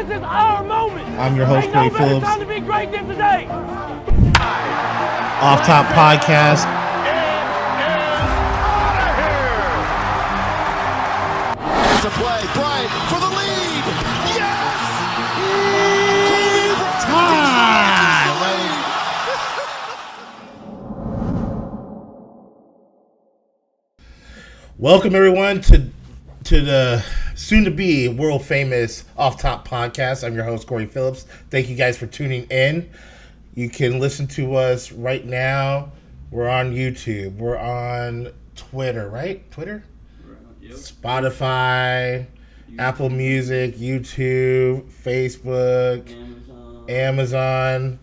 This is our moment. I'm your host, Cory Phillips. Time to be great than today. Off Top Podcast. To play, Bryant for the lead. Yes! Time. Welcome everyone to the soon-to-be world-famous Off Top Podcast. I'm your host, Cory Phillips. Thank you guys for tuning in. You can listen to us right now. We're on YouTube. We're on Twitter, right? Twitter? Yep. Spotify, Apple Music, YouTube, Facebook, Amazon,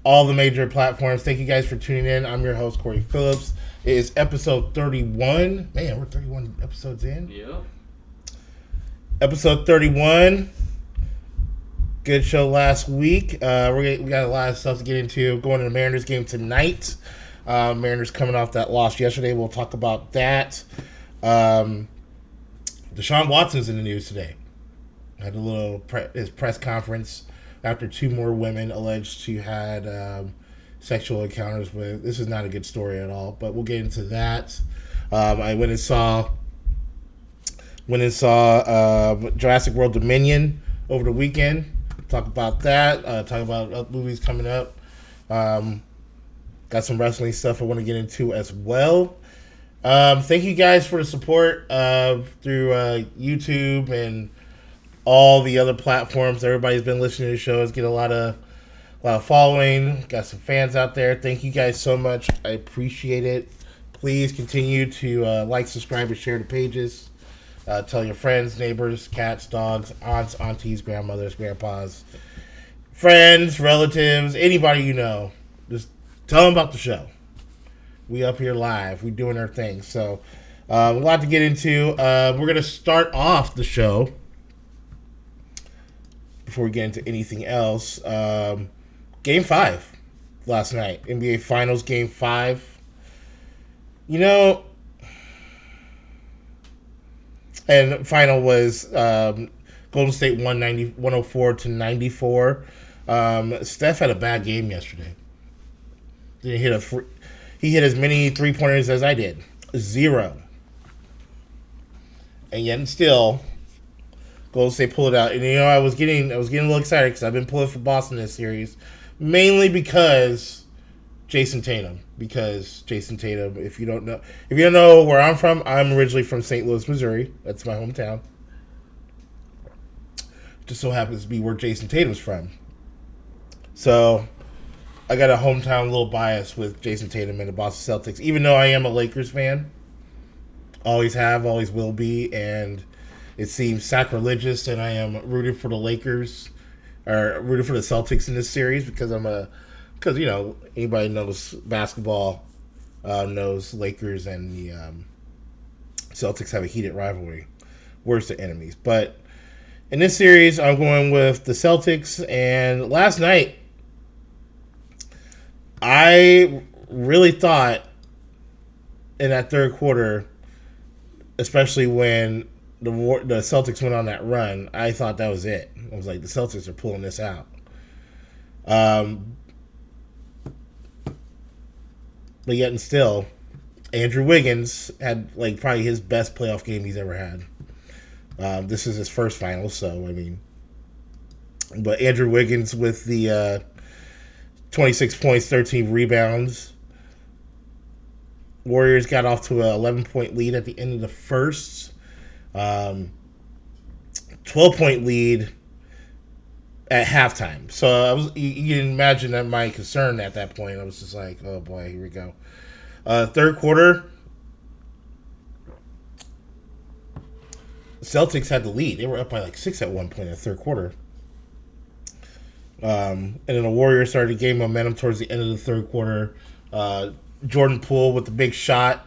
all the major platforms. Thank you guys for tuning in. I'm your host, Cory Phillips. It is episode 31. Man, we're 31 episodes in. Yep. Episode 31. Good show last week. We got a lot of stuff to get into. Going to the Mariners game tonight. Mariners coming off that loss yesterday. We'll talk about that. Deshaun Watson's in the news today. Had a little his press conference after two more women alleged to had sexual encounters with. This is not a good story at all, but we'll get into that. I went and saw Jurassic World Dominion over the weekend. Talk about that. Talk about movies coming up. Got some wrestling stuff I want to get into as well. Thank you guys for the support through YouTube and all the other platforms. Everybody's been listening to the shows. Get a lot of following. Got some fans out there. Thank you guys so much. I appreciate it. Please continue to like, subscribe, and share the pages. Tell your friends, neighbors, cats, dogs, aunts, aunties, grandmothers, grandpas, friends, relatives, anybody you know. Just tell them about the show. We up here live. We doing our thing. So, a lot to get into. We're going to start off the show before we get into anything else. Game 5 last night. NBA Finals Game 5. You know, and final was Golden State 104-94. Steph had a bad game yesterday. Didn't hit he hit as many three-pointers as I did. 0. And yet still, Golden State pulled it out. And you know, I was getting a little excited because I've been pulling for Boston this series, mainly because Jason Tatum. Because Jason Tatum, if you don't know where I'm from, I'm originally from St. Louis, Missouri. That's my hometown. Just so happens to be where Jason Tatum's from. So I got a hometown little bias with Jason Tatum and the Boston Celtics, even though I am a Lakers fan. Always have, always will be, and it seems sacrilegious that I am rooting for the Lakers, or rooting for the Celtics in this series, because you know, anybody knows basketball knows Lakers and the Celtics have a heated rivalry. Worst of enemies. But in this series, I'm going with the Celtics, and last night, I really thought in that third quarter, especially when the Celtics went on that run, I thought that was it. I was like, the Celtics are pulling this out. But yet and still, Andrew Wiggins had like probably his best playoff game he's ever had. This is his first final, so I mean, but Andrew Wiggins with the 26 points, 13 rebounds. Warriors got off to an 11-point lead at the end of the first. 12-point lead at halftime. So you can imagine that my concern at that point. I was just like, oh boy, here we go. Third quarter, Celtics had the lead. They were up by like 6 at one point in the third quarter. And then the Warriors started to gain momentum towards the end of the third quarter. Jordan Poole with the big shot,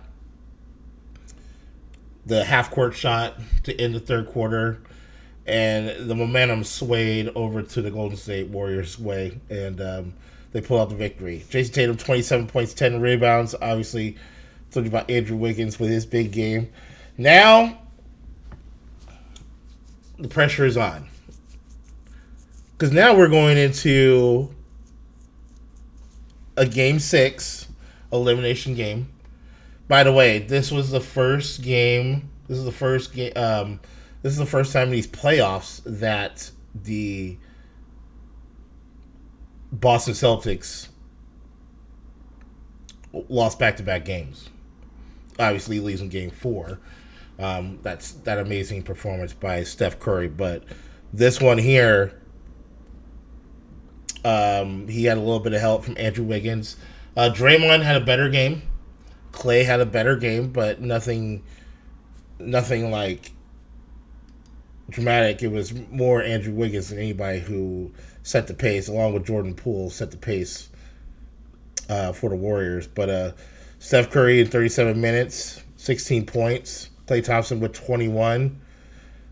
the half-court shot to end the third quarter. And the momentum swayed over to the Golden State Warriors' way, and they pulled out the victory. Jason Tatum, 27 points, 10 rebounds. Obviously, told you about Andrew Wiggins with his big game. Now, the pressure is on. Because now we're going into a Game 6 elimination game. By the way, this was the first game. This is the first game. This is the first time in these playoffs that the Boston Celtics lost back-to-back games. Obviously, losing Game 4. That's that amazing performance by Steph Curry. But this one here, he had a little bit of help from Andrew Wiggins. Draymond had a better game. Clay had a better game, but nothing like dramatic. It was more Andrew Wiggins than anybody who set the pace, along with Jordan Poole, set the pace for the Warriors. But Steph Curry in 37 minutes, 16 points. Klay Thompson with 21.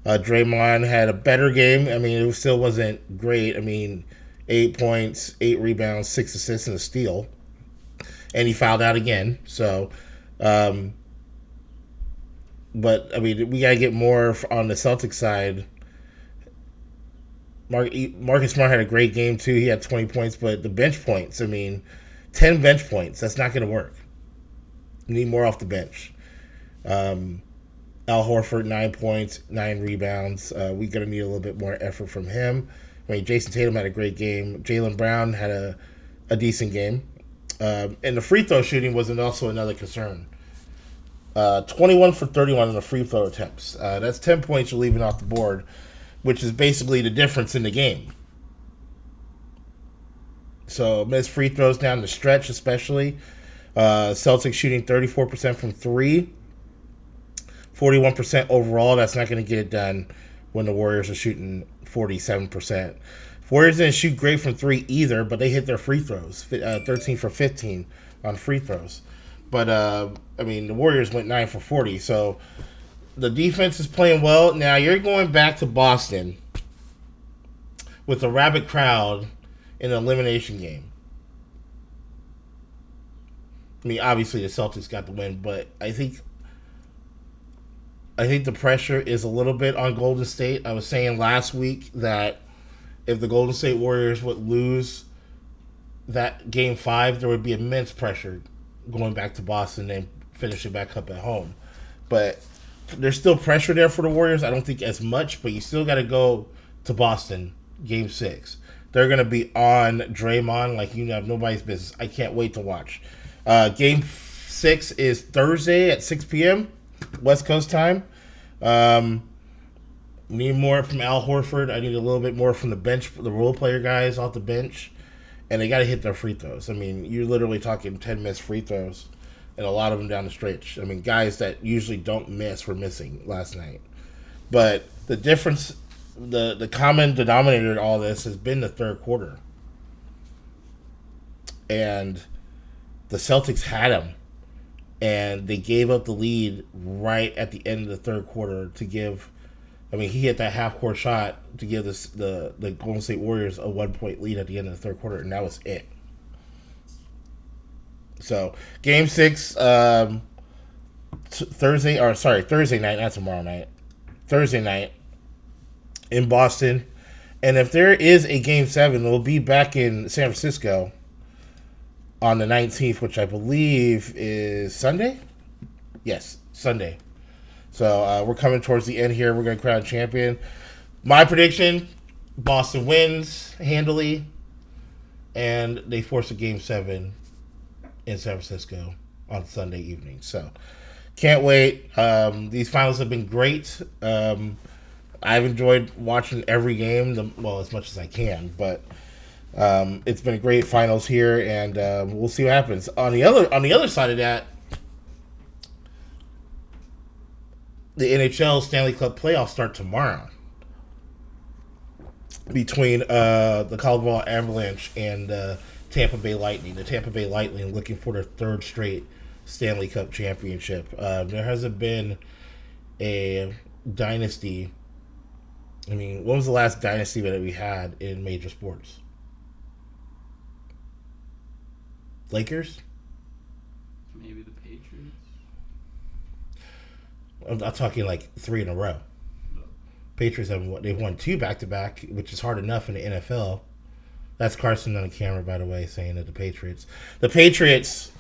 Draymond had a better game. I mean, it still wasn't great. I mean, 8 points, 8 rebounds, 6 assists, and a steal. And he fouled out again. So, but, I mean, we got to get more on the Celtics side. Marcus Smart had a great game, too. He had 20 points, but the bench points, I mean, 10 bench points, that's not going to work. You need more off the bench. Al Horford, 9 points, 9 rebounds. We're going to need a little bit more effort from him. I mean, Jason Tatum had a great game. Jaylen Brown had a decent game. And the free throw shooting was also another concern. 21 for 31 in the free throw attempts. That's 10 points you're leaving off the board, which is basically the difference in the game. So missed free throws down the stretch, especially. Celtics shooting 34% from 3. 41% overall. That's not going to get it done when the Warriors are shooting 47%. Warriors didn't shoot great from 3 either, but they hit their free throws. 13 for 15 on free throws. But, I mean, the Warriors went 9 for 40. So the defense is playing well. Now you're going back to Boston with a rabid crowd in an elimination game. I mean, obviously the Celtics got the win, but I think the pressure is a little bit on Golden State. I was saying last week that if the Golden State Warriors would lose that Game 5, there would be immense pressure going back to Boston and finishing back up at home. But there's still pressure there for the Warriors. I don't think as much, but you still got to go to Boston Game 6. They're going to be on Draymond like you have nobody's business. I can't wait to watch. Game 6 is Thursday at 6 p.m. West Coast time. Need more from Al Horford. I need a little bit more from the bench, the role player guys off the bench. And they got to hit their free throws. I mean, you're literally talking 10 missed free throws and a lot of them down the stretch. I mean, guys that usually don't miss were missing last night. But the difference, the common denominator in all this has been the third quarter. And the Celtics had them. And they gave up the lead right at the end of the third quarter to give. I mean, he hit that half-court shot to give the Golden State Warriors a 1-point lead at the end of the third quarter, and that was it. So, Game 6, Thursday night, not tomorrow night. Thursday night in Boston. And if there is a Game 7, it will be back in San Francisco on the 19th, which I believe is Sunday? Yes, Sunday. So we're coming towards the end here. We're going to crown champion. My prediction, Boston wins handily, and they force a Game 7 in San Francisco on Sunday evening. So can't wait. These finals have been great. I've enjoyed watching every game, as much as I can, but it's been a great finals here, and we'll see what happens. On the other side of that, the NHL Stanley Cup playoffs start tomorrow between the Colorado Avalanche and Tampa Bay Lightning. The Tampa Bay Lightning looking for their third straight Stanley Cup championship. There hasn't been a dynasty. I mean, when was the last dynasty that we had in major sports? Lakers? Maybe the Patriots. I'm talking like 3 in a row. Patriots they've won 2 back-to-back, which is hard enough in the NFL. That's Carson on the camera, by the way, saying that the Patriots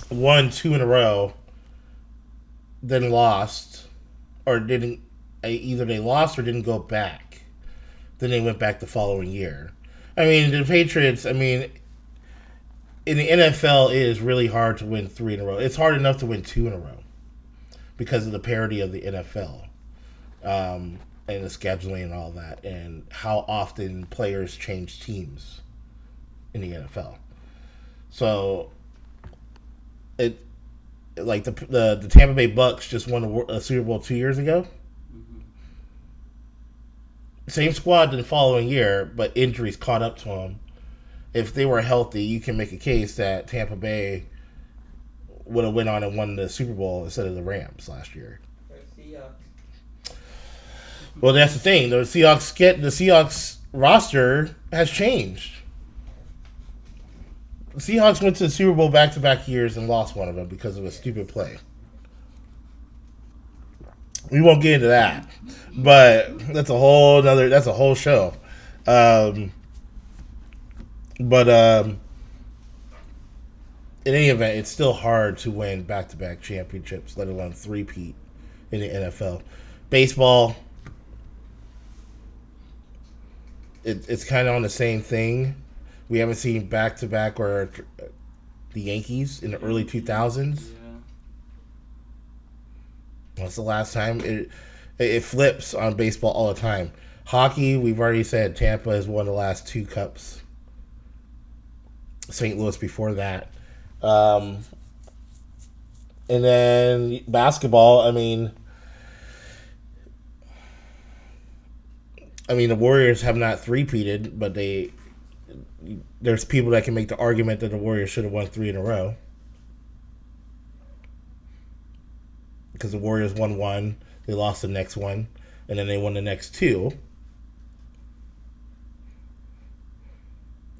won 2 in a row, then lost, or didn't. Either they lost or didn't go back. Then they went back the following year. I mean, the Patriots. I mean, in the NFL, it is really hard to win 3 in a row. It's hard enough to win 2 in a row because of the parity of the NFL. And the scheduling and all that, and how often players change teams in the NFL. So, the Tampa Bay Bucks just won a Super Bowl 2 years ago. Mm-hmm. Same squad the following year, but injuries caught up to them. If they were healthy, you can make a case that Tampa Bay would have went on and won the Super Bowl instead of the Rams last year. Well, that's the thing. The Seahawks roster has changed. The Seahawks went to the Super Bowl back-to-back years and lost one of them because of a stupid play. We won't get into that, but that's a whole show. In any event, it's still hard to win back-to-back championships, let alone three-peat in the NFL. Baseball. It's kind of on the same thing. We haven't seen back-to-back or the Yankees in the early 2000s. Yeah. That's the last time. It flips on baseball all the time. Hockey, we've already said Tampa has won the last 2 cups. St. Louis before that. And then basketball, I mean, the Warriors have not three-peated, but there's people that can make the argument that the Warriors should have won 3 in a row. Because the Warriors won 1, they lost the next one, and then they won the next 2.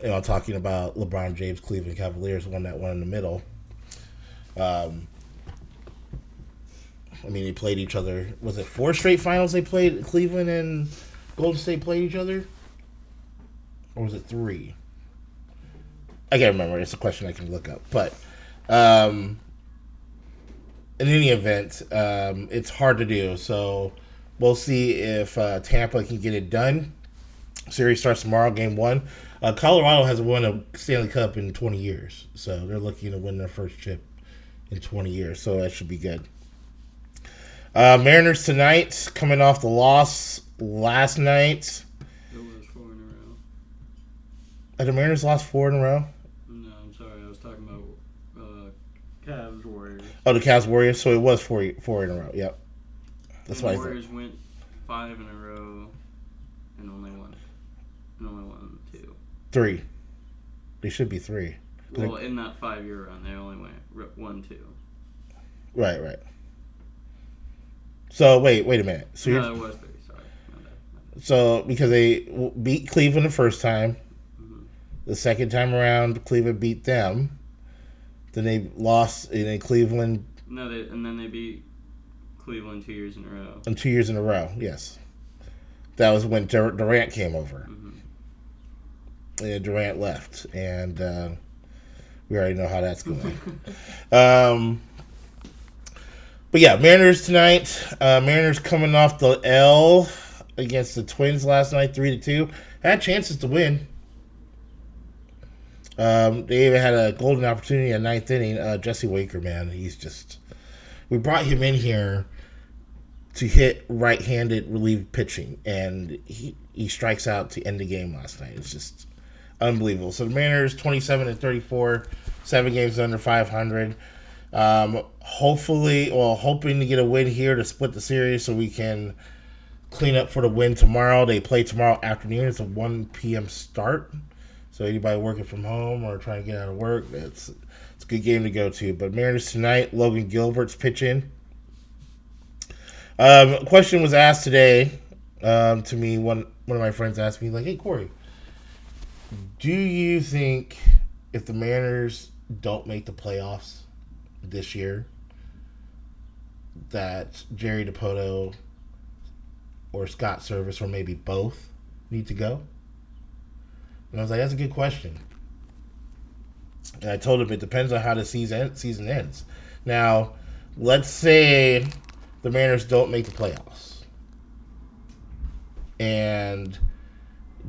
I'm talking about LeBron James, Cleveland Cavaliers won that one in the middle. They played each other. Was it 4 straight finals they played? Cleveland and Golden State played each other? Or was it 3? I can't remember. It's a question I can look up. But in any event, it's hard to do. So we'll see if Tampa can get it done. Series starts tomorrow, game 1. Colorado hasn't won a Stanley Cup in 20 years. So they're looking to win their first chip in 20 years. So that should be good. Mariners tonight, coming off the loss last night. It was 4 in a row. Have the Mariners lost 4 in a row? No, I'm sorry. I was talking about Cavs Warriors. Oh, the Cavs Warriors. So it was 4 in a row. Yep. That's why the Warriors went 5 in a row and only won 2. 3. They should be 3. Well, in that 5-year run, they only went 1, 2. Right. So wait a minute. So no, it was 3. Sorry. My bad. So because they beat Cleveland the first time, mm-hmm. The second time around Cleveland beat them. Then they lost, and then Cleveland. No, and then they beat Cleveland 2 years in a row. And 2 years in a row, yes. That was when Durant came over. Mm-hmm. And Durant left, and we already know how that's going. But yeah, Mariners tonight. Mariners coming off the L against the Twins last night, 3-2. Had chances to win. They even had a golden opportunity in 9th inning. Jesse Waker, man, we brought him in here to hit right-handed relief pitching, and he strikes out to end the game last night. It's just unbelievable. So the Mariners 27-34, 7 games under 500. Hoping to get a win here to split the series so we can clean up for the win tomorrow. They play tomorrow afternoon. It's a 1 p.m. start. So anybody working from home or trying to get out of work, it's a good game to go to. But Mariners tonight, Logan Gilbert's pitching. A question was asked today to me. One of my friends asked me, like, "Hey, Cory, do you think if the Mariners don't make the playoffs this year, that Jerry Dipoto or Scott Service or maybe both need to go? And I was like, that's a good question. And I told him it depends on how the season ends. Now, let's say the Mariners don't make the playoffs. And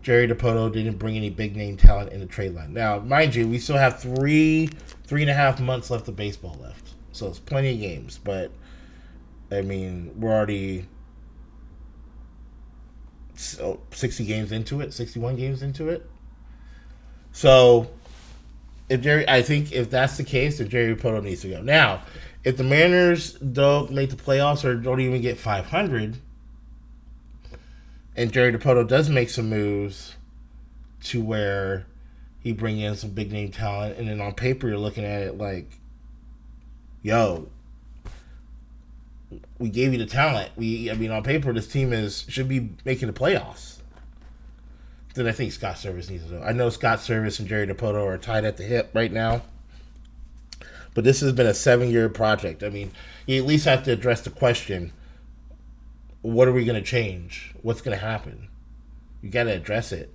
Jerry Dipoto didn't bring any big-name talent in the trade line. Now, mind you, we still have three and a half months left of baseball left. So it's plenty of games. But, I mean, we're already 60 games into it, 61 games into it. So, I think if that's the case, then Jerry Dipoto needs to go. Now, if the Mariners don't make the playoffs or don't even get 500, and Jerry Dipoto does make some moves to where he bring in some big name talent, and then on paper you're looking at it like, yo, we gave you the talent. On paper this team should be making the playoffs. Then I think Scott Service needs to go. I know Scott Service and Jerry Dipoto are tied at the hip right now, but this has been a 7-year project. I mean, you at least have to address the question, what are we going to change? What's going to happen? You got to address it.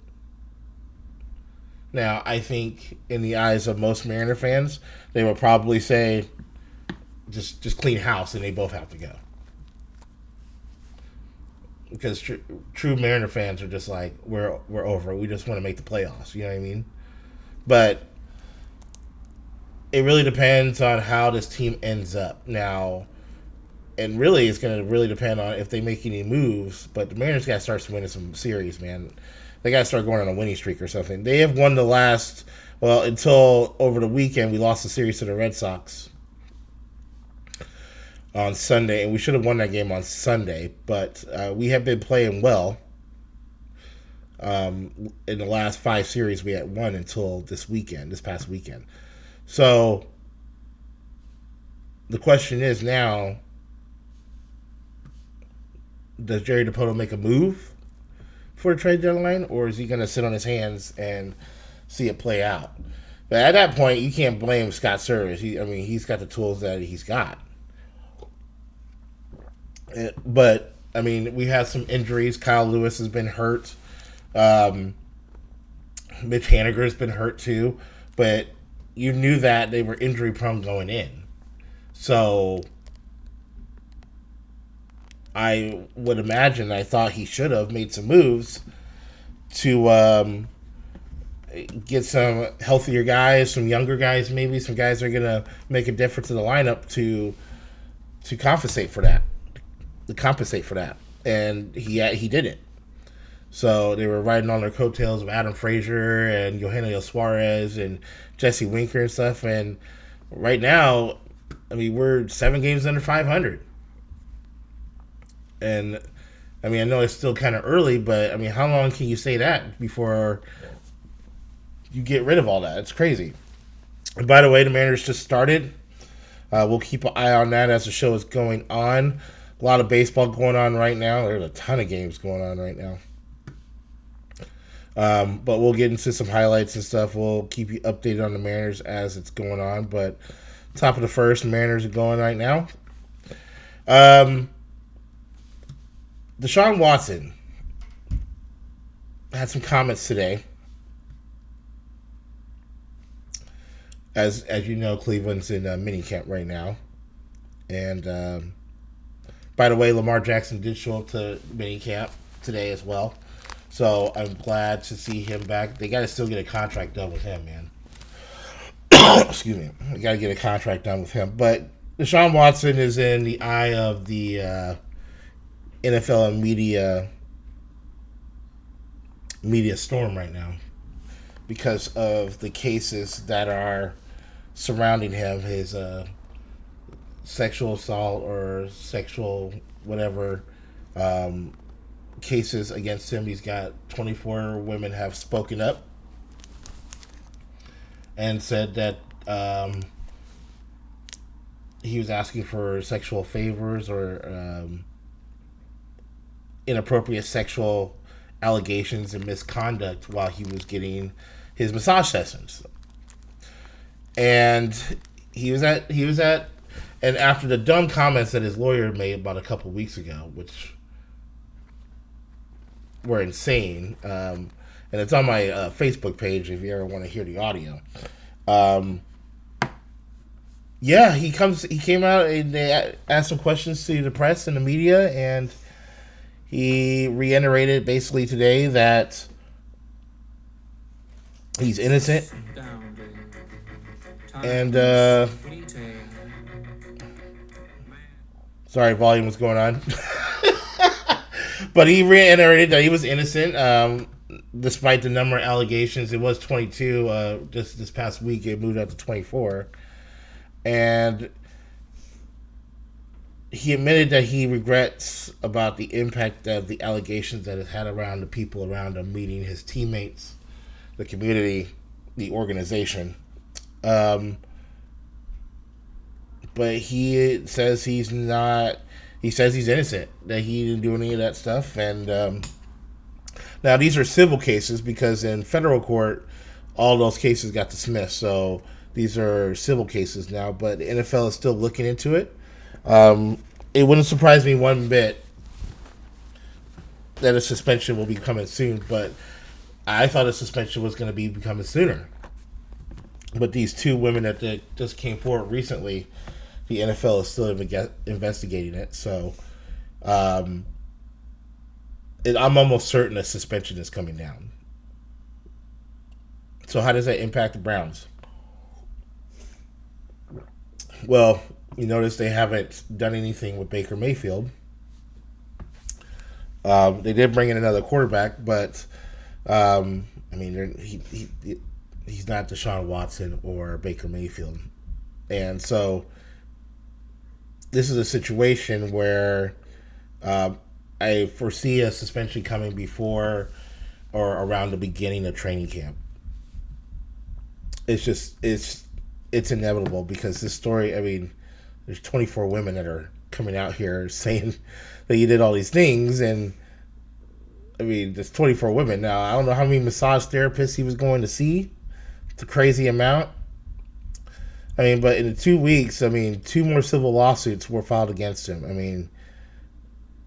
Now, I think in the eyes of most Mariner fans, they will probably say, just clean house, and they both have to go. Because true Mariner fans are just like, we're over. We just want to make the playoffs. You know what I mean? But it really depends on how this team ends up. Now, and really, it's going to really depend on if they make any moves. But the Mariners got to start winning some series, man. They got to start going on a winning streak or something. They have won the last, until over the weekend, we lost the series to the Red Sox on Sunday, and we should have won that game on Sunday, but we have been playing well. In the last 5 series we had won until this past weekend. So the question is now, does Jerry Dipoto make a move for the trade deadline, or is he going to sit on his hands and see it play out? But at that point, you can't blame Scott Service. He's got the tools that he's got. But, we have some injuries. Kyle Lewis has been hurt. Mitch Haniger's been hurt too. But you knew that they were injury prone going in. So I would imagine, I thought he should have made some moves to get some healthier guys, some younger guys, maybe some guys that are going to make a difference in the lineup to compensate for that. And he didn't. So they were riding on their coattails of Adam Frazier and Eugenio Suarez and Jesse Winker and stuff. And right now, we're 7 games under 500. And I know it's still kind of early, but how long can you say that before you get rid of all that? It's crazy. And by the way, the Mariners just started. We'll keep an eye on that as the show is going on. A lot of baseball going on right now. There's a ton of games going on right now. But we'll get into some highlights and stuff. We'll keep you updated on the Mariners as it's going on. But top of the first, the Mariners are going right now. Deshaun Watson had some comments today. As you know, Cleveland's in minicamp right now. And by the way, Lamar Jackson did show up to minicamp today as well. So I'm glad to see him back. They got to still get a contract done with him, man. Excuse me. They got to get a contract done with him. But Deshaun Watson is in the eye of the NFL and media storm right now because of the cases that are surrounding him, his sexual assault or sexual whatever cases against him. He's got 24 women have spoken up and said that he was asking for sexual favors or inappropriate sexual allegations and misconduct while he was getting his massage sessions. And and after the dumb comments that his lawyer made about a couple weeks ago, which were insane. And it's on my Facebook page if you ever want to hear the audio. Yeah, he came out and they asked some questions to the press and the media, and he reiterated basically today that he's innocent. And sorry, volume was going on. But he reiterated that he was innocent, despite the number of allegations. It was 22. Just this past week, it moved up to 24. And he admitted that he regrets about the impact of the allegations that it had around the people around him, meeting his teammates, the community, the organization. But he says he's not. He says he's innocent, that he didn't do any of that stuff. And now these are civil cases because in federal court, all those cases got dismissed. So these are civil cases now, but the NFL is still looking into it. It wouldn't surprise me one bit that a suspension will be coming soon, but I thought a suspension was going to be becoming sooner. But these two women that just came forward recently, the NFL is still investigating it. So I'm almost certain a suspension is coming down. So how does that impact the Browns? Well, you notice they haven't done anything with Baker Mayfield. They did bring in another quarterback, but I mean, he's not Deshaun Watson or Baker Mayfield. And so this is a situation where I foresee a suspension coming before or around the beginning of training camp. It's inevitable because this story, I mean, there's 24 women that are coming out here saying that you did all these things, and I mean, there's 24 women. Now, I don't know how many massage therapists he was going to see. It's a crazy amount. I mean, but in 2 weeks, I mean, 2 more civil lawsuits were filed against him. I mean,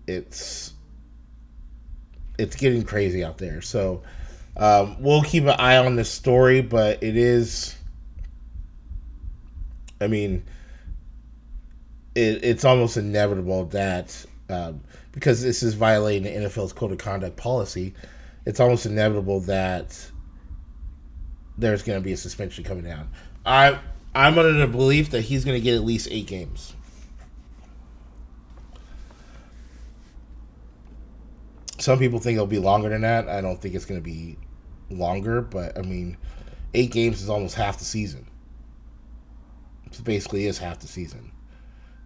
it's getting crazy out there. So we'll keep an eye on this story, but it is, I mean, it's almost inevitable that because this is violating the NFL's code of conduct policy, it's almost inevitable that there's going to be a suspension coming down. I'm under the belief that he's going to get at least 8 games. Some people think it'll be longer than that. I don't think it's going to be longer, but I mean, 8 games is almost half the season. It basically is half the season.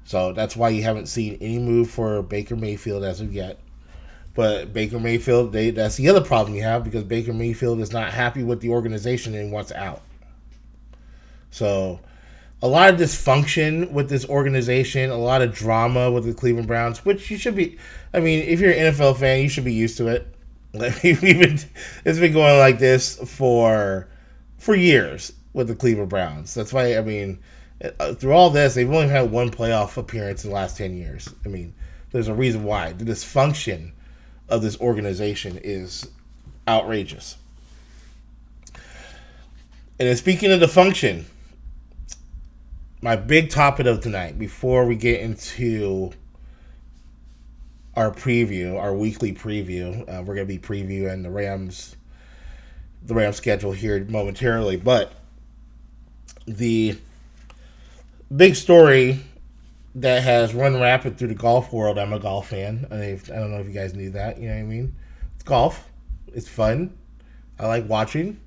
So that's why you haven't seen any move for Baker Mayfield as of yet. But Baker Mayfield, that's the other problem you have, because Baker Mayfield is not happy with the organization and wants out. So a lot of dysfunction with this organization, a lot of drama with the Cleveland Browns, which you should be, I mean, if you're an NFL fan, you should be used to it. It's been going like this for years with the Cleveland Browns. That's why, I mean, through all this, they've only had 1 playoff appearance in the last 10 years. I mean, there's a reason why. The dysfunction of this organization is outrageous. And then speaking of dysfunction, my big topic of tonight, before we get into our preview, our weekly preview, we're going to be previewing the Rams schedule here momentarily, but the big story that has run rapid through the golf world. I'm a golf fan. I don't know if you guys knew that. You know what I mean? It's golf. It's fun. I like watching.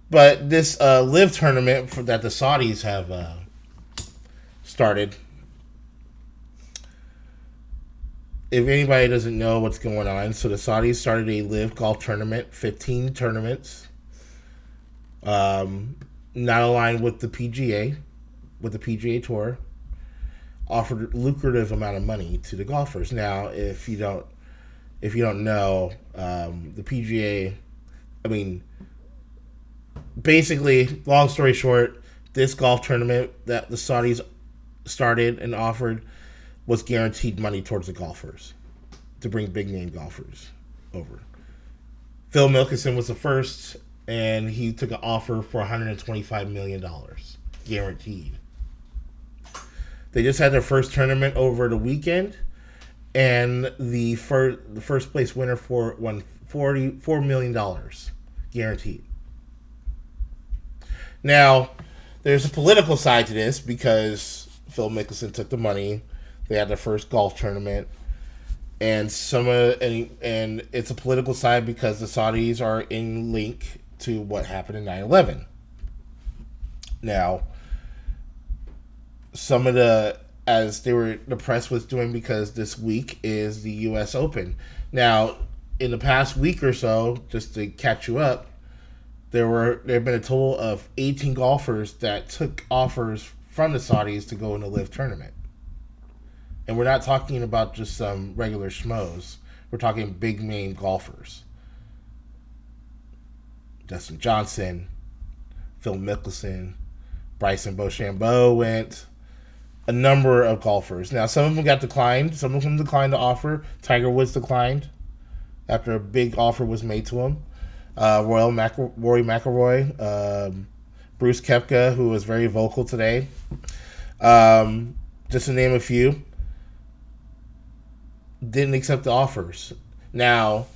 But this live tournament that the Saudis have started. If anybody doesn't know what's going on, so the Saudis started a live golf tournament, 15 tournaments, not aligned with the PGA Tour, offered a lucrative amount of money to the golfers. Now, if you don't know, the PGA, I mean, basically, long story short, this golf tournament that the Saudis started and offered was guaranteed money towards the golfers to bring big name golfers. over. Phil Mickelson was the first, and he took an offer for $125 million, guaranteed. They just had their first tournament over the weekend, and the first place winner won $44 million, guaranteed. Now, there's a political side to this because Phil Mickelson took the money. They had their first golf tournament, and and it's a political side because the Saudis are in link to what happened in 9/11. Now, the press was doing, because this week is the U.S. Open. Now, in the past week or so, just to catch you up, there have been a total of 18 golfers that took offers from the Saudis to go in the LIV tournament. And we're not talking about just some regular schmoes. We're talking big name golfers. Dustin Johnson, Phil Mickelson, Bryson DeChambeau went. A number of golfers. Now, some of them got declined. Some of them declined the offer. Tiger Woods declined after a big offer was made to him. Rory McIlroy, Bruce Koepka, who was very vocal today. Just to name a few, didn't accept the offers. Now,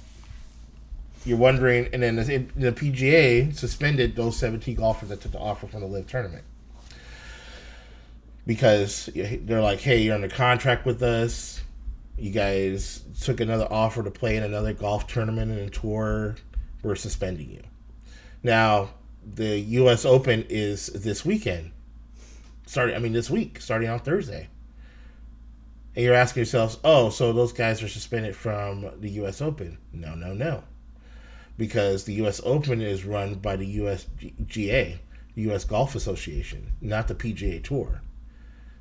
you're wondering, and then the PGA suspended those 17 golfers that took the offer from the LIV tournament. Because they're like, hey, you're under contract with us. You guys took another offer to play in another golf tournament and a tour. We're suspending you. Now, the U.S. Open is this weekend. This week, starting on Thursday. And you're asking yourselves, oh, so those guys are suspended from the U.S. Open. No. Because the U.S. Open is run by the USGA, the U.S. Golf Association, not the PGA Tour.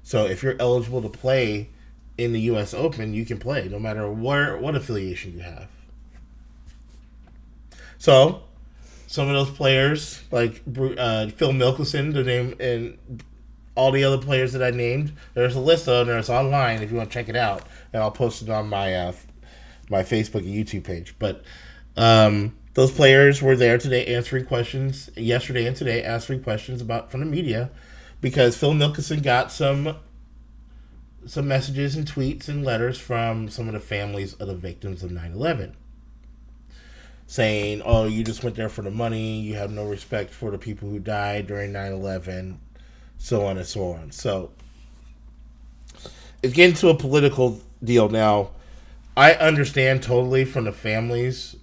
So if you're eligible to play in the U.S. Open, you can play no matter what affiliation you have. So some of those players, like Phil Mickelson, the name, and all the other players that I named, there's a list of them. It's online if you want to check it out, and I'll post it on my my Facebook and YouTube page. But those players were there today answering questions, yesterday and today answering questions from the media. Because Phil Mickelson got some messages and tweets and letters from some of the families of the victims of 9/11, saying, oh, you just went there for the money, you have no respect for the people who died during 9/11, so on and so on. So, it's getting to a political deal now. I understand totally from the families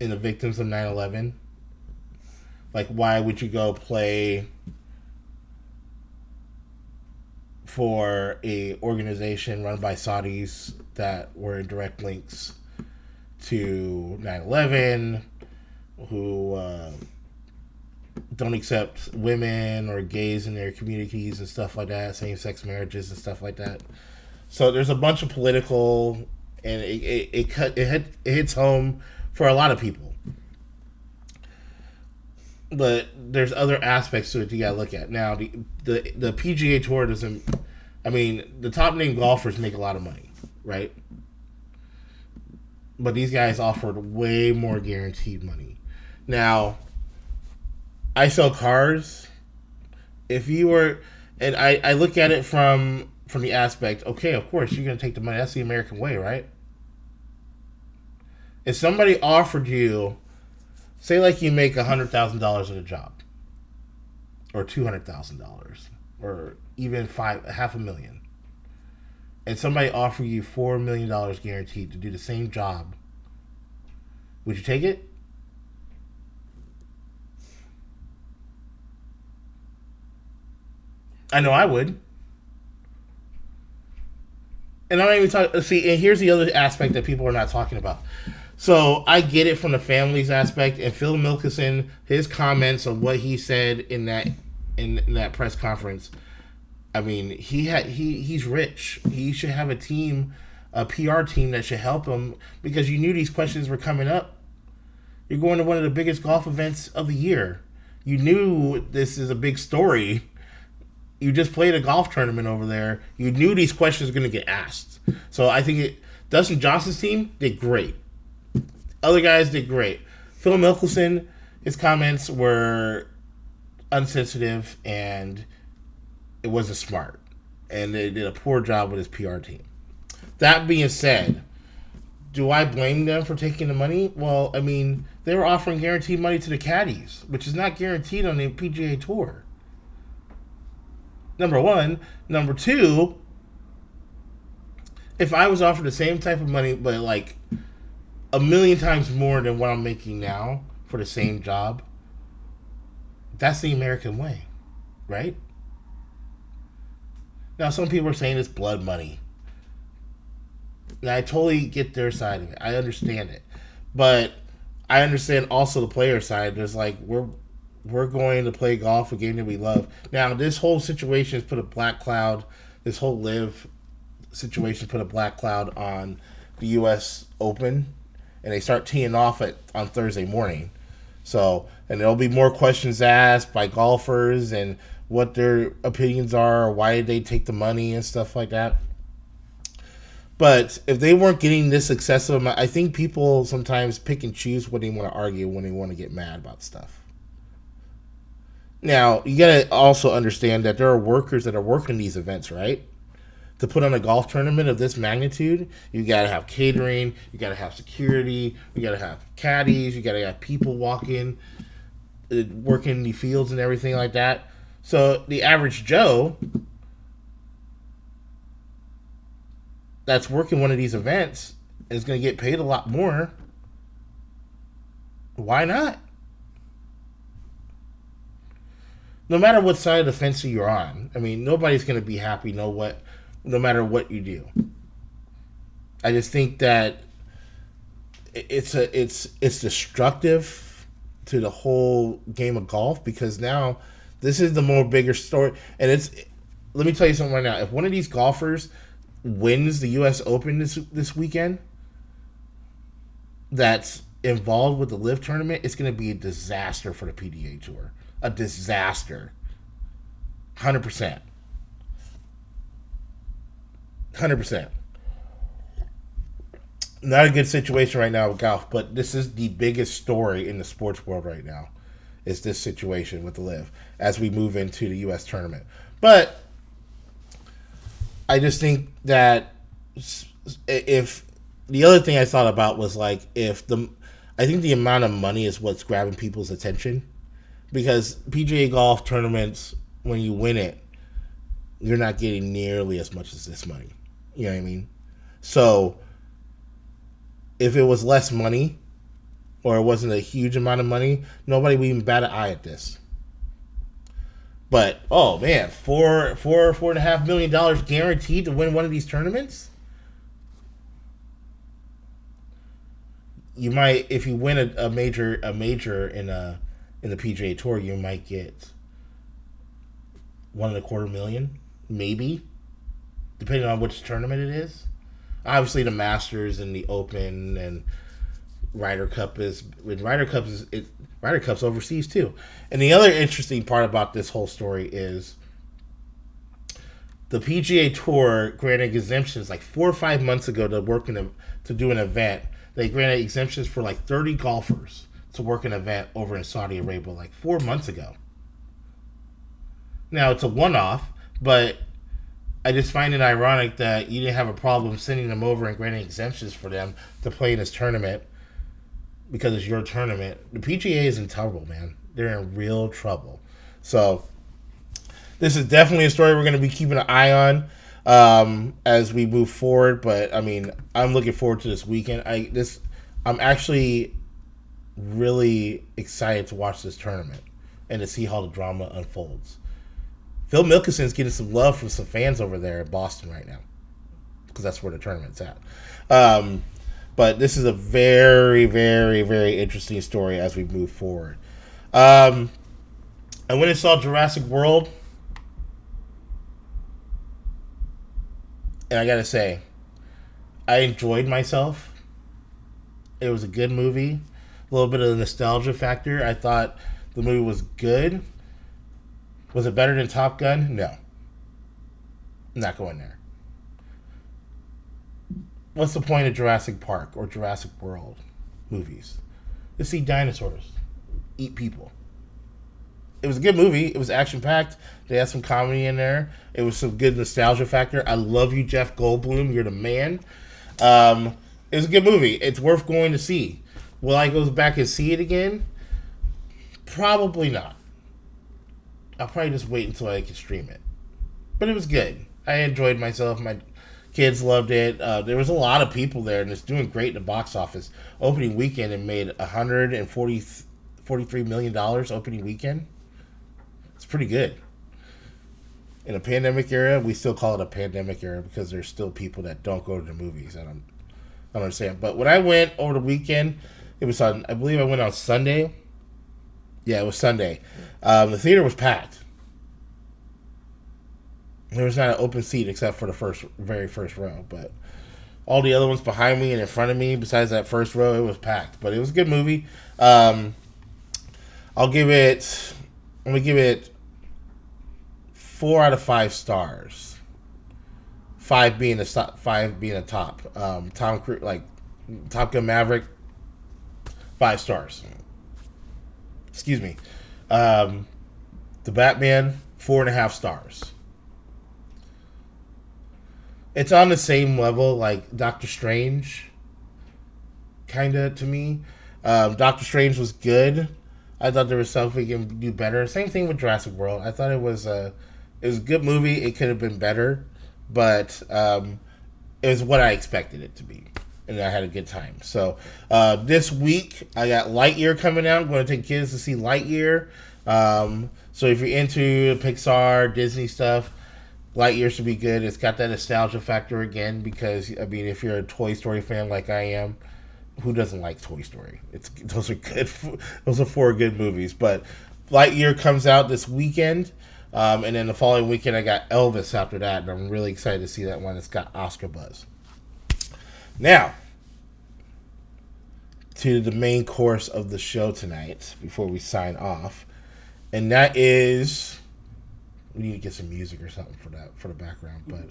and the victims of 9/11. Like, why would you go play for a organization run by Saudis that were in direct links to 9/11, who don't accept women or gays in their communities and stuff like that, same-sex marriages and stuff like that. So there's a bunch of political, and it hits home for a lot of people. But there's other aspects to it you gotta look at. Now, the PGA Tour doesn't. I mean, the top name golfers make a lot of money, right? But these guys offered way more guaranteed money. Now, I sell cars. If you were, and I look at it from the aspect, okay, of course you're gonna take the money. That's the American way, right? If somebody offered you, say like you make $100,000 at a job, or $200,000, or even $500,000, and somebody offered you $4 million guaranteed to do the same job, would you take it? I know I would. And I'm not even talking. See, and here's the other aspect that people are not talking about. So I get it from the family's aspect, and Phil Mickelson, his comments on what he said in that press conference. I mean, he's rich. He should have a team, a PR team that should help him, because you knew these questions were coming up. You're going to one of the biggest golf events of the year. You knew this is a big story. You just played a golf tournament over there. You knew these questions were going to get asked. So I think Dustin Johnson's team did great. Other guys did great. Phil Mickelson, his comments were unsensitive and it wasn't smart. And they did a poor job with his PR team. That being said, do I blame them for taking the money? Well, I mean, they were offering guaranteed money to the caddies, which is not guaranteed on the PGA Tour. Number one. Number two, if I was offered the same type of money, but like a million times more than what I'm making now for the same job, that's the American way, right? Now, some people are saying it's blood money. Now, I totally get their side of it. I understand it. But I understand also the player side. There's like, we're going to play golf, a game that we love. Now, this whole situation has put a black cloud, this whole live situation put a black cloud on the U.S. Open, and they start teeing off on Thursday morning. So, and there'll be more questions asked by golfers and what their opinions are, or why did they take the money and stuff like that. But if they weren't getting this excessive amount, I think people sometimes pick and choose what they want to argue when they want to get mad about stuff. Now, you got to also understand that there are workers that are working these events, right? To put on a golf tournament of this magnitude, you got to have catering, you got to have security, you got to have caddies, you got to have people working the fields and everything like that. So the average Joe that's working one of these events is going to get paid a lot more. Why not? No matter what side of the fence you're on, I mean, nobody's going to be happy no matter what you do. I just think that it's destructive to the whole game of golf, because now this is the more bigger story. And let me tell you something right now. If one of these golfers wins the U.S. Open this weekend that's involved with the LIV tournament, it's going to be a disaster for the PGA Tour. A disaster. 100%. 100%. Not a good situation right now with golf, but this is the biggest story in the sports world right now, is this situation with the LIV as we move into the U.S. tournament. But I just think that if the other thing I thought about was like I think the amount of money is what's grabbing people's attention, because PGA golf tournaments, when you win it, you're not getting nearly as much as this money. You know what I mean? So if it was less money, or it wasn't a huge amount of money, nobody would even bat an eye at this. But, oh man, $4.5 million guaranteed to win one of these tournaments? You might, if you win a major in the PGA Tour, you might get $1.25 million, maybe, depending on which tournament it is. Obviously, the Masters and the Open and Ryder Cup's overseas too. And the other interesting part about this whole story is the PGA Tour granted exemptions like 4 or 5 months ago to do an event. They granted exemptions for like 30 golfers to work an event over in Saudi Arabia like 4 months ago. Now, it's a one-off, but I just find it ironic that you didn't have a problem sending them over and granting exemptions for them to play in this tournament because it's your tournament. The PGA is in trouble, man. They're in real trouble. So this is definitely a story we're going to be keeping an eye on as we move forward. But, I mean, I'm looking forward to this weekend. I'm actually really excited to watch this tournament and to see how the drama unfolds. Phil Mickelson's getting some love from some fans over there in Boston right now, because that's where the tournament's at. But this is a very, very, very interesting story as we move forward. I went and saw Jurassic World, and I gotta say, I enjoyed myself. It was a good movie. A little bit of the nostalgia factor. I thought the movie was good. Was it better than Top Gun? No. I'm not going there. what's the point of Jurassic Park or Jurassic World movies? To see dinosaurs eat people. It was a good movie. It was action-packed. They had some comedy in there. It was some good nostalgia factor. I love you, Jeff Goldblum. You're the man. It was a good movie. It's worth going to see. Will I go back and see it again? Probably not. I'll probably just wait until I can stream it. But it was good. I enjoyed myself. My kids loved it. There was a lot of people there, and it's doing great in the box office. Opening weekend, it made $143 million opening weekend. It's pretty good. In a pandemic era, we still call it a pandemic era because there's still people that don't go to the movies. I don't understand. But when I went over the weekend, it was on, I believe I went on Sunday. Yeah, it was Sunday. The theater was packed. There was not an open seat except for the very first row. But all the other ones behind me and in front of me, besides that first row, it was packed. But it was a good movie. I'm going to give it 4 out of 5 stars. 5 being a top. Tom Cruise, like Top Gun Maverick, 5 stars. Excuse me. The Batman, 4.5 stars. It's on the same level like Doctor Strange, kinda, to me. Doctor Strange was good. I thought there was something we can do better. Same thing with Jurassic World. I thought it was a good movie. It could have been better, but it was what I expected it to be, and I had a good time. So this week I got Lightyear coming out. I'm going to take kids to see Lightyear. So if you're into Pixar, Disney stuff, Lightyear should be good. It's got that nostalgia factor again because, I mean, if you're a Toy Story fan like I am, who doesn't like Toy Story? Those are good. Those are 4 good movies. But Lightyear comes out this weekend, and then the following weekend I got Elvis after that, and I'm really excited to see that one. It's got Oscar buzz. Now, to the main course of the show tonight before we sign off, and that is, we need to get some music or something for the background, but.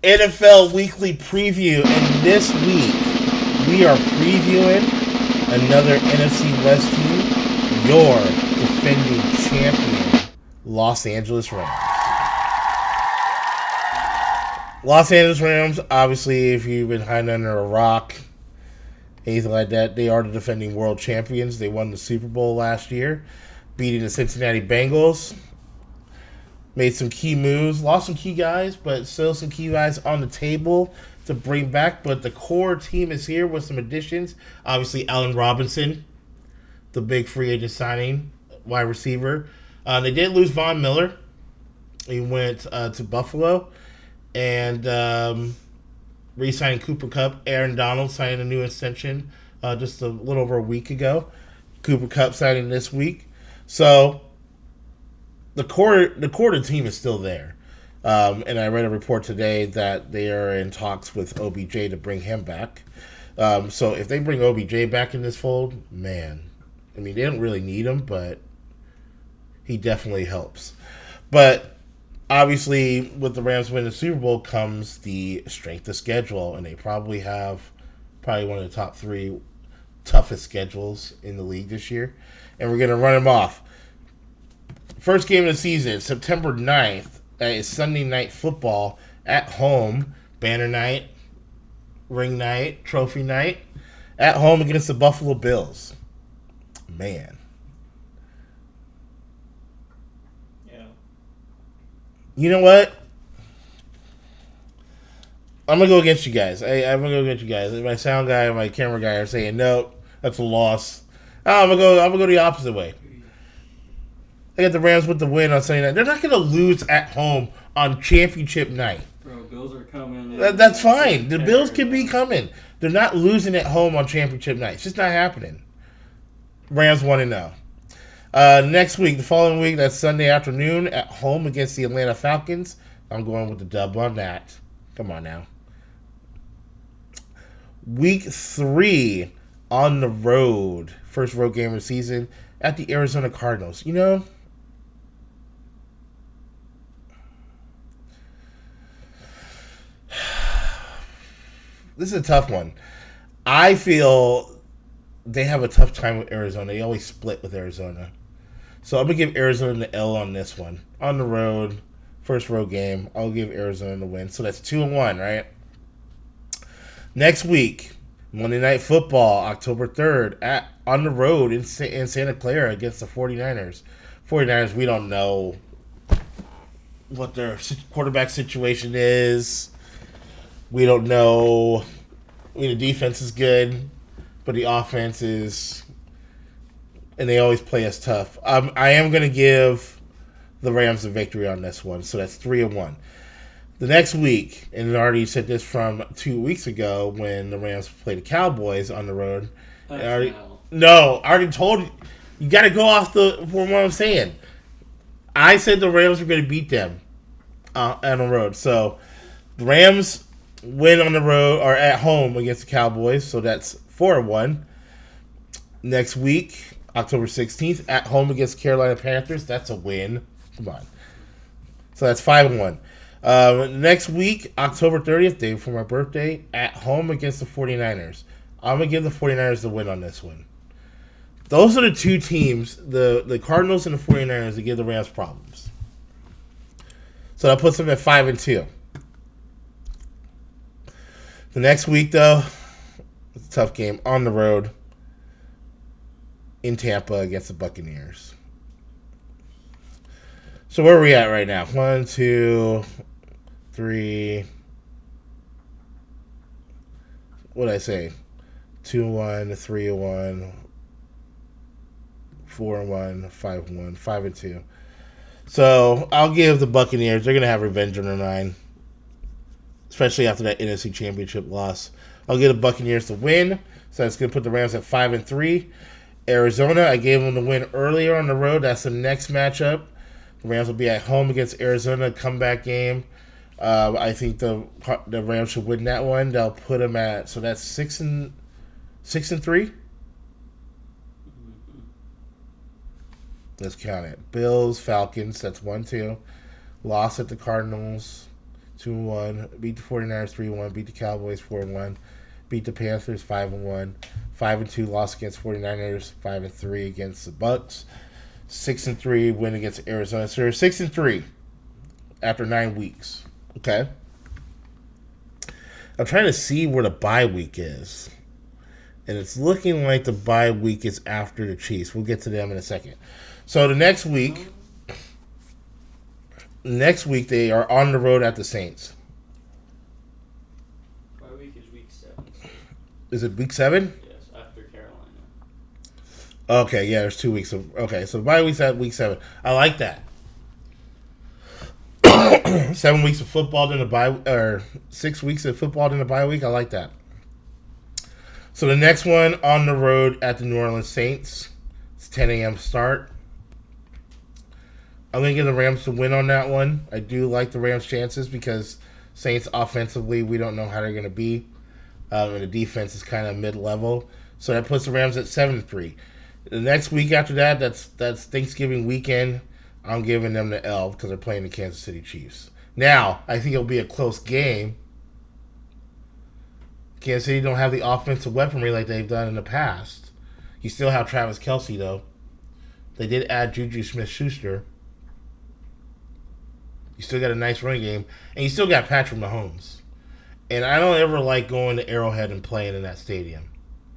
NFL Weekly Preview, and this week we are previewing another NFC West team, your defending champion, Los Angeles Rams. Los Angeles Rams, obviously, if you've been hiding under a rock, anything like that, they are the defending world champions. They won the Super Bowl last year, beating the Cincinnati Bengals. Made some key moves, lost some key guys, but still some key guys on the table to bring back. But the core team is here with some additions. Obviously, Allen Robinson, the big free agent signing, wide receiver. They did lose Von Miller. He went to Buffalo. And re-signing Cooper Kupp. Aaron Donald signed a new extension just a little over a week ago. Cooper Kupp signing this week. So the core of the team is still there. And I read a report today that they are in talks with OBJ to bring him back. So if they bring OBJ back in this fold, man, I mean, they don't really need him, but he definitely helps. But obviously, with the Rams winning the Super Bowl comes the strength of schedule, and they probably have one of the top 3 toughest schedules in the league this year. And we're going to run them off. First game of the season, September 9th. That is Sunday Night Football at home. Banner night, ring night, trophy night. At home against the Buffalo Bills. Man. Yeah. You know what? I'm going to go against you guys. I'm going to go against you guys. My sound guy and my camera guy are saying, no, that's a loss. I'm going to go the opposite way. I got the Rams with the win on Sunday night. They're not going to lose at home on championship night. Bro, Bills are coming. That's fine. The Bills can be coming. They're not losing at home on championship night. It's just not happening. Rams 1-0. Next week, the following week, that's Sunday afternoon at home against the Atlanta Falcons. I'm going with the dub on that. Come on now. Week 3 on the road. First road game of the season at the Arizona Cardinals. You know, This is a tough one. I feel they have a tough time with Arizona. They always split with Arizona. So I'm going to give Arizona the L on this one. On the road, first road game, I'll give Arizona the win. So that's 2-1, right? Next week, Monday Night Football, October 3rd, on the road in Santa Clara against the 49ers. 49ers, we don't know what their quarterback situation is. We don't know. I mean, the defense is good, but the offense is, and they always play us tough. I am going to give the Rams a victory on this one, so that's 3-1. The next week, and I already said this from 2 weeks ago when the Rams played the Cowboys on the road. I already told you. You got to go off from what I'm saying. I said the Rams were going to beat them on the road. So the Rams win on the road or at home against the Cowboys. So that's 4-1. Next week, October 16th, at home against Carolina Panthers. That's a win. Come on. So that's 5-1. Next week, October 30th, day before my birthday, at home against the 49ers. I'm going to give the 49ers the win on this one. Those are the two teams, the Cardinals and the 49ers, that give the Rams problems. So that puts them at 5-2. The next week, though, it's a tough game on the road in Tampa against the Buccaneers. So where are we at right now? 1, 2, 3. What did I say? 2-1, 3-1, 4-1, 5-1, 5-2. So I'll give the Buccaneers. They're gonna have revenge on the 9, especially after that NFC Championship loss. I'll give the Buccaneers the win. So that's gonna put the Rams at 5-3. Arizona, I gave them the win earlier on the road. That's the next matchup. The Rams will be at home against Arizona, comeback game. I think the Rams should win that one. They'll put them at, so that's 6-3. Let's count it. Bills, Falcons, that's 1-2. Loss at the Cardinals, 2-1. Beat the 49ers, 3-1. Beat the Cowboys, 4-1. Beat the Panthers, 5-1. 5-2 loss against 49ers, 5-3 against the Bucks. 6-3 win against Arizona. So they're 6-3 after 9 weeks. Okay. I'm trying to see where the bye week is. And it's looking like the bye week is after the Chiefs. We'll get to them in a second. So the next week they are on the road at the Saints. Bye week is week 7. Is it week 7? Yes, after Carolina. Okay, yeah, there's 2 weeks of. Okay, so the bye week's at week 7. I like that. 7 weeks of football, then the bye, or 6 weeks of football, then the bye week. I like that. So the next one on the road at the New Orleans Saints. It's 10 a.m. start. I'm going to give the Rams the win on that one. I do like the Rams' chances because Saints offensively, we don't know how they're going to be. And the defense is kind of mid-level. So that puts the Rams at 7-3. The next week after that, that's Thanksgiving weekend. I'm giving them the L because they're playing the Kansas City Chiefs. Now, I think it'll be a close game. Kansas City don't have the offensive weaponry like they've done in the past. You still have Travis Kelce, though. They did add Juju Smith-Schuster. You still got a nice running game. And you still got Patrick Mahomes. And I don't ever like going to Arrowhead and playing in that stadium.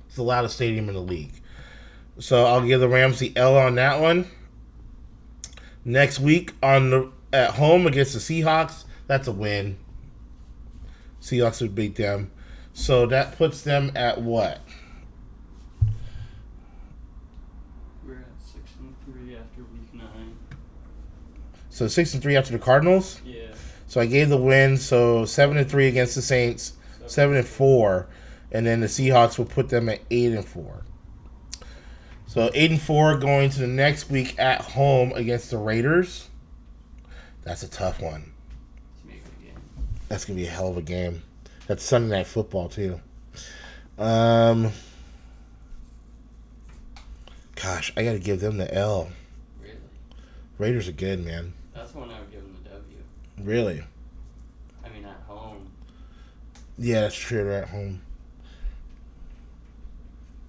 It's the loudest stadium in the league. So I'll give the Rams the L on that one. Next week at home against the Seahawks, that's a win. Seahawks would beat them. So that puts them at what? We're at 6-3 after week 9. So 6-3 after the Cardinals? Yeah. So I gave the win, so 7-3 against the Saints, 7-4, and then the Seahawks will put them at 8-4. So 8-4 going to the next week at home against the Raiders. That's a tough one. That's gonna be a hell of a game. That's Sunday Night Football too. Gosh, I gotta give them the L. Really? Raiders are good, man. That's one I would give them the W. Really? I mean, at home. Yeah, that's true. They're at home.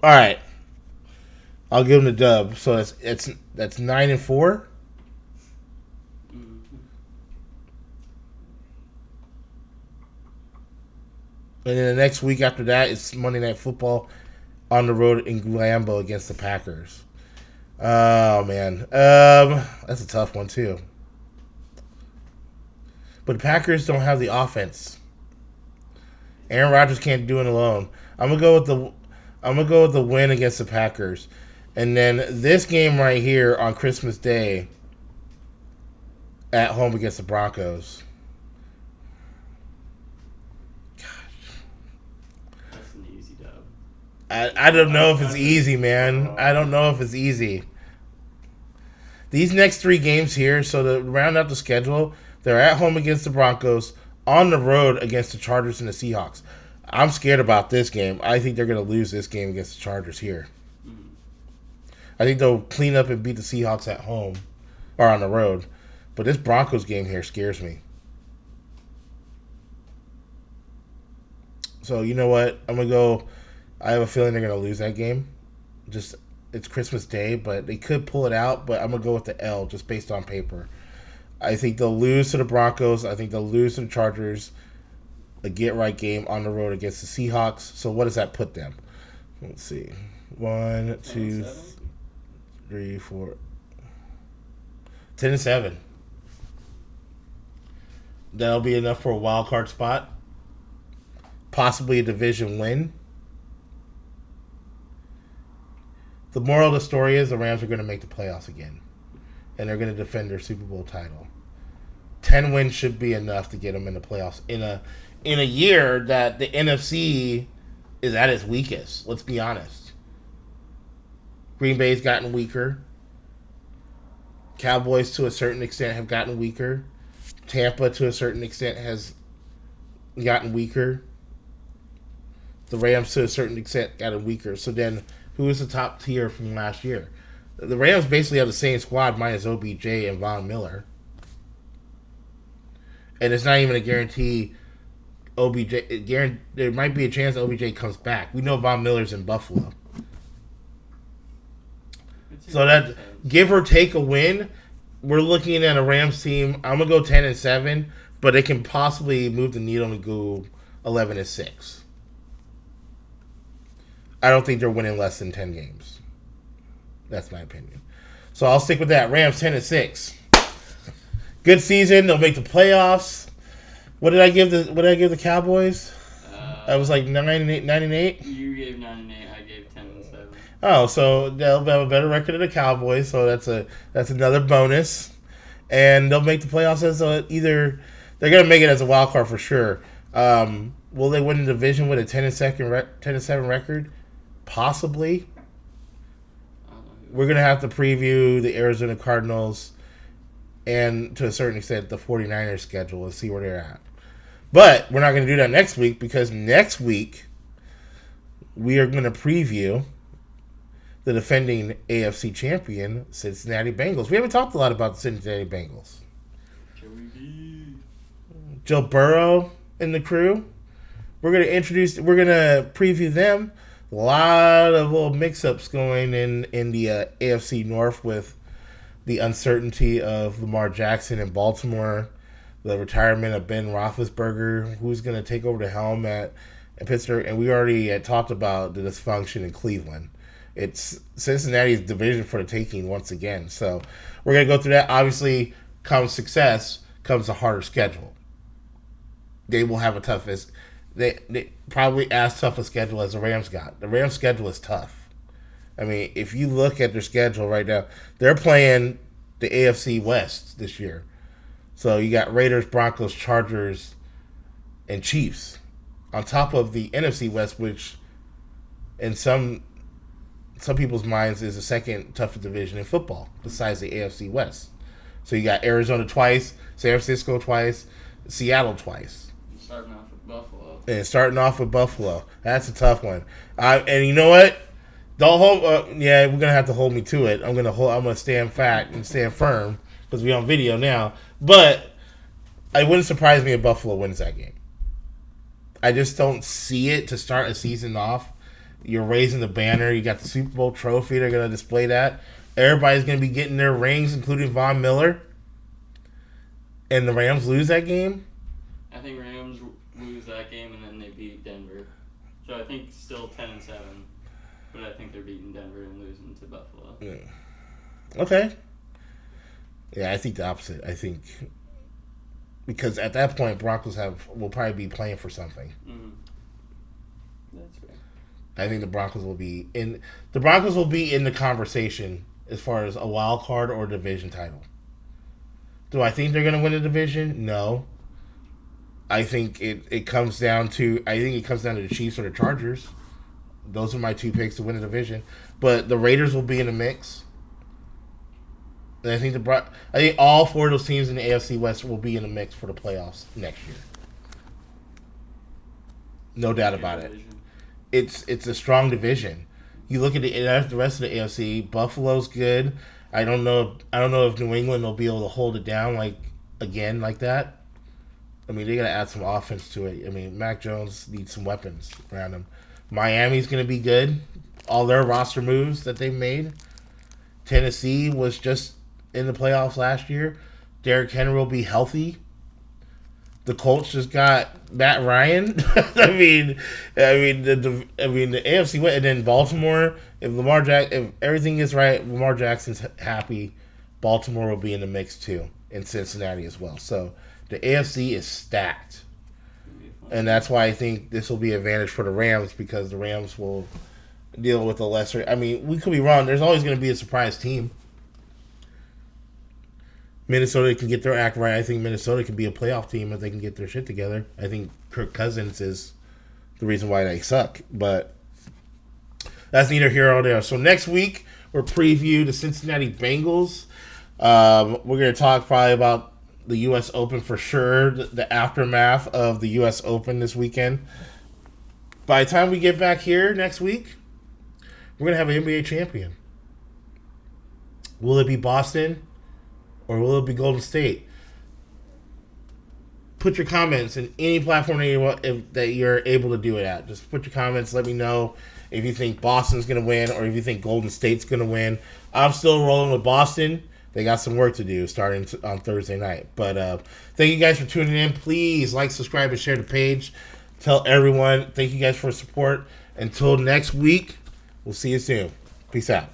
All right. I'll give them the dub. So that's 9-4. Mm-hmm. And then the next week after that, it's Monday Night Football on the road in Lambeau against the Packers. Oh, man. That's a tough one, too. But the Packers don't have the offense. Aaron Rodgers can't do it alone. I'm gonna go with the win against the Packers. And then this game right here on Christmas Day at home against the Broncos. That's an easy dub. I don't know if it's easy, man. I don't know if it's easy. These next 3 games here, so to round out the schedule, they're at home against the Broncos, on the road against the Chargers and the Seahawks. I'm scared about this game. I think they're going to lose this game against the Chargers here. Mm-hmm. I think they'll clean up and beat the Seahawks at home or on the road. But this Broncos game here scares me. So, you know what? I'm going to go. I have a feeling they're going to lose that game. It's Christmas Day, but they could pull it out. But I'm going to go with the L just based on paper. I think they'll lose to the Broncos. I think they'll lose to the Chargers. A get-right game on the road against the Seahawks. So what does that put them? Let's see. 1, 2, 3, 4. 10-7. That'll be enough for a wild card spot. Possibly a division win. The moral of the story is the Rams are going to make the playoffs again. And they're going to defend their Super Bowl title. 10 wins should be enough to get them in the playoffs in a year that the NFC is at its weakest. Let's be honest. Green Bay's gotten weaker. Cowboys to a certain extent have gotten weaker. Tampa to a certain extent has gotten weaker. The Rams to a certain extent gotten weaker. So then who is the top tier from last year? The Rams basically have the same squad minus OBJ and Von Miller. And it's not even a guarantee there might be a chance OBJ comes back. We know Von Miller's in Buffalo. So that give or take a win, we're looking at a Rams team. I'm gonna go 10-7, but it can possibly move the needle and go 11-6. I don't think they're winning less than 10 games. That's my opinion. So I'll stick with that. Rams 10-6. Good season. They'll make the playoffs. What did I give the Cowboys? I was like 9-8. You gave 9-8. I gave 10-7. Oh, so they'll have a better record than the Cowboys. So that's another bonus, and they'll make the playoffs as either they're gonna make it as a wild card for sure. Will they win the division with a 10-7 record? Possibly. We're gonna have to preview the Arizona Cardinals and to a certain extent the 49ers schedule and see where they're at. But we're not going to do that next week because next week we are going to preview the defending AFC champion Cincinnati Bengals. We haven't talked a lot about the Cincinnati Bengals. Joe Burrow and the crew. We're going to preview them. A lot of little mix-ups going in the AFC North with the uncertainty of Lamar Jackson in Baltimore, the retirement of Ben Roethlisberger, who's going to take over the helm at Pittsburgh, and we already had talked about the dysfunction in Cleveland. It's Cincinnati's division for the taking once again. So we're going to go through that. Obviously, comes success, comes a harder schedule. They will have a toughest, they probably as tough a schedule as the Rams got. The Rams' schedule is tough. I mean, if you look at their schedule right now, they're playing the AFC West this year. So you got Raiders, Broncos, Chargers, and Chiefs. On top of the NFC West, which in some people's minds is the second toughest division in football, besides the AFC West. So you got Arizona twice, San Francisco twice, Seattle twice. Starting off with Buffalo. And starting off with Buffalo. That's a tough one. And you know what? Don't hold. Yeah, we're gonna have to hold me to it. I'm gonna stand fat and stand firm because we're on video now. But it wouldn't surprise me if Buffalo wins that game. I just don't see it to start a season off. You're raising the banner. You got the Super Bowl trophy. They're going to display that. Everybody's going to be getting their rings, including Von Miller. And the Rams lose that game? I think Rams lose that game and then they beat Denver. So I think still 10-7. But I think they're beating Denver and losing to Buffalo. Yeah. Okay. Yeah, I think the opposite. I think because at that point, Broncos will probably be playing for something. Mm-hmm. That's fair. I think the Broncos will be in the conversation as far as a wild card or division title. Do I think they're going to win the division? No. I think it comes down to the Chiefs or the Chargers. Those are my two picks to win the division. But the Raiders will be in the mix. And I think all four of those teams in the AFC West will be in the mix for the playoffs next year. No doubt about it. It's a strong division. You look at the rest of the AFC. Buffalo's good. I don't know if New England will be able to hold it down like that. I mean, they got to add some offense to it. I mean, Mac Jones needs some weapons around him. Miami's going to be good. All their roster moves that they've made. Tennessee was just in the playoffs last year. Derrick Henry will be healthy. The Colts just got Matt Ryan. I mean, the AFC went, and then Baltimore. If everything is right, Lamar Jackson's happy. Baltimore will be in the mix too, and Cincinnati as well. So the AFC is stacked, and that's why I think this will be an advantage for the Rams because the Rams will deal with a lesser. I mean, we could be wrong. There's always going to be a surprise team. Minnesota can get their act right. I think Minnesota can be a playoff team if they can get their shit together. I think Kirk Cousins is the reason why they suck. But that's neither here nor there. So next week, we'll preview the Cincinnati Bengals. We're going to talk probably about the U.S. Open for sure, the aftermath of the U.S. Open this weekend. By the time we get back here next week, we're going to have an NBA champion. Will it be Boston? Or will it be Golden State? Put your comments in any platform that you're able to do it at. Just put your comments. Let me know if you think Boston's going to win or if you think Golden State's going to win. I'm still rolling with Boston. They got some work to do starting on Thursday night. But thank you guys for tuning in. Please like, subscribe, and share the page. Tell everyone. Thank you guys for support. Until next week, we'll see you soon. Peace out.